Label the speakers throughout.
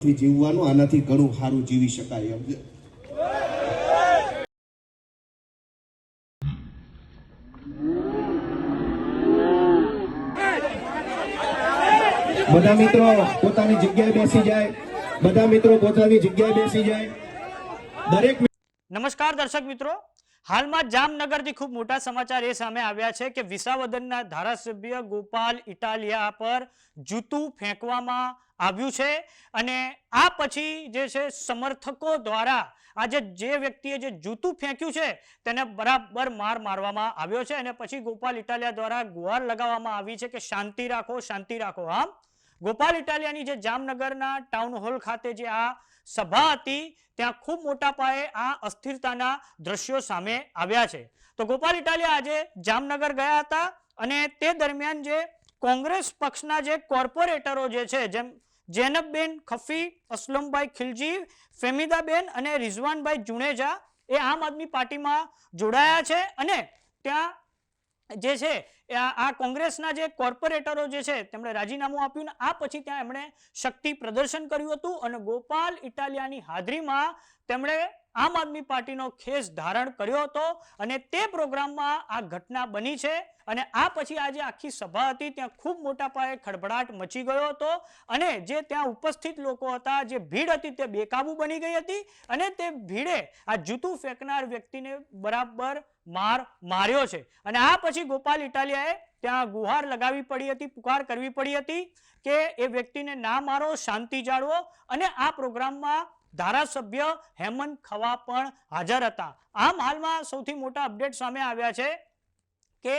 Speaker 1: જીવવાનું આનાથી ઘણું સારું જીવી શકાય એમ છે। બધા મિત્રો પોતાની જગ્યાએ બેસી જાય। બધા મિત્રો પોતાની જગ્યાએ બેસી જાય। દરેક
Speaker 2: નમસ્કાર દર્શક મિત્રો, હાલમાં જામનગરથી ખૂબ મોટા સમાચાર એ સામે આવ્યા છે કે વિસાવદરના ધારાસભ્ય ગોપાલ ઇટાલિયા પર જૂતું ફેંકવામાં આવ્યું છે અને આ પછી જે છે સમર્થકો દ્વારા આજે જે વ્યક્તિએ જે જૂતું ફેંક્યું છે તેને બરાબર માર મારવામાં આવ્યો છે અને પછી ગોપાલ ઇટાલિયા દ્વારા ગુહાર લગાવવામાં આવી છે કે શાંતિ રાખો, શાંતિ રાખો। આમ ગોપાલ ઇટાલિયાની જે જામનગરના ટાઉન હોલ ખાતે જે આ સભા હતી ત્યાં ખૂબ મોટા પાયે આ અસ્થિરતાના દ્રશ્યો સામે આવ્યા છે। તો ગોપાલ ઇટાલિયા આજે જામનગર ગયા હતા અને તે દરમિયાન જે કોંગ્રેસ પક્ષના જે કોર્પોરેટરો જે છે જેમ જૈનબબેન ખફી, અસલમભાઈ ખિલજી, ફેમિદાબેન અને રિઝવાનભાઈ જુનેજા એ આમ આદમી પાર્ટીમાં જોડાયા છે અને ત્યાં જે છે આ કોંગ્રેસના જે કોર્પોરેટરો જે છે તેમણે રાજીનામું આપ્યું ને આ પછી ત્યાં એમણે શક્તિ પ્રદર્શન કર્યું હતું અને ગોપાલ ઇટાલિયાની હાજરીમાં તેમણે આમ આદમી પાર્ટીનો ખેસ ધારણ કર્યો હતો અને તે પ્રોગ્રામમાં આ ઘટના બની છે અને આ પછી આજે આખી સભા હતી ત્યાં ખૂબ મોટા પાયે ખળભળાટ મચી ગયો હતો અને જે ત્યાં ઉપસ્થિત લોકો હતા, જે ભીડ હતી તે બેકાબુ બની ગઈ હતી અને તે ભીડે આ જૂતું ફેંકનાર વ્યક્તિને બરાબર માર્યો છે અને આ પછી ગોપાલ ઇટાલિયાએ ત્યાં ગુહાર લગાવી પડી હતી, પુકાર કરવી પડી હતી કે એ વ્યક્તિને ના મારો, શાંતિ જાળવો અને આ પ્રોગ્રામમાં ધારાસભ્ય હેમંત ખવા પણ હાજર હતા। આમ હાલમાં સૌથી મોટા અપડેટ સામે આવ્યા છે કે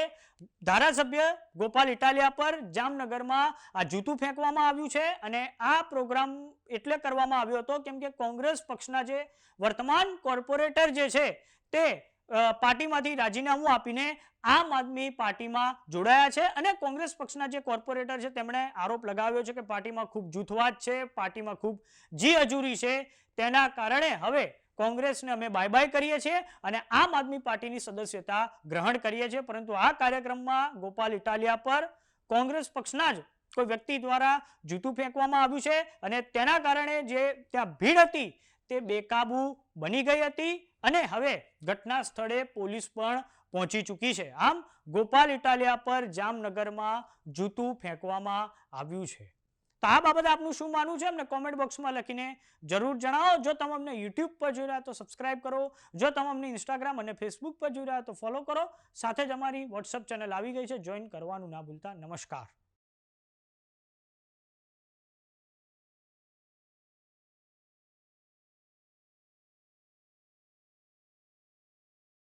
Speaker 2: ધારાસભ્ય ગોપાલ ઇટાલિયા પર જામનગરમાં આ જૂતું ફેંકવામાં આવ્યું છે અને આ પ્રોગ્રામ એટલે કરવામાં આવ્યો હતો કેમ કે કોંગ્રેસ પક્ષના જે વર્તમાન કોર્પોરેટર જે છે તે પાર્ટીમાંથી રાજીનામું આપીને આમ આદમી પાર્ટીમાં જોડાયા છે અને કોંગ્રેસ પક્ષના જે કોર્પોરેટર છે તેમણે આરોપ લગાવ્યો છે કે પાર્ટીમાં ખૂબ જૂથવાદ છે, પાર્ટીમાં ખૂબ જી હજૂરી છે, તેના કારણે હવે કોંગ્રેસને અમે બાય બાય કરીએ છીએ અને આમ આદમી પાર્ટીની સદસ્યતા ગ્રહણ કરીએ છીએ। પરંતુ આ કાર્યક્રમમાં ગોપાલ ઇટાલિયા પર કોંગ્રેસ પક્ષના જ કોઈ વ્યક્તિ દ્વારા જૂતું ફેંકવામાં આવ્યું છે અને તેના કારણે જે ત્યાં ભીડ હતી તે બેકાબુ બની ગઈ હતી અને હવે ઘટના સ્થળે પોલીસ પણ પહોંચી ચૂકી છે। આમ ગોપાલ ઇટાલિયા પર જામનગરમાં જૂતું ફેંકવામાં આવ્યું છે। તો આ બાબતે આપનું શું માનવું છે અમને કોમેન્ટ બોક્સમાં લખીને જરૂર જણાવો। જો તમે અમને યુટ્યુબ પર જોઈ રહ્યા તો સબસ્ક્રાઇબ કરો, જો તમે અમને ઇન્સ્ટાગ્રામ અને ફેસબુક પર જોઈ રહ્યા તો ફોલો કરો, સાથે જ અમારી વોટ્સઅપ ચેનલ આવી ગઈ છે, જોઈન કરવાનું ના ભૂલતા। નમસ્કાર।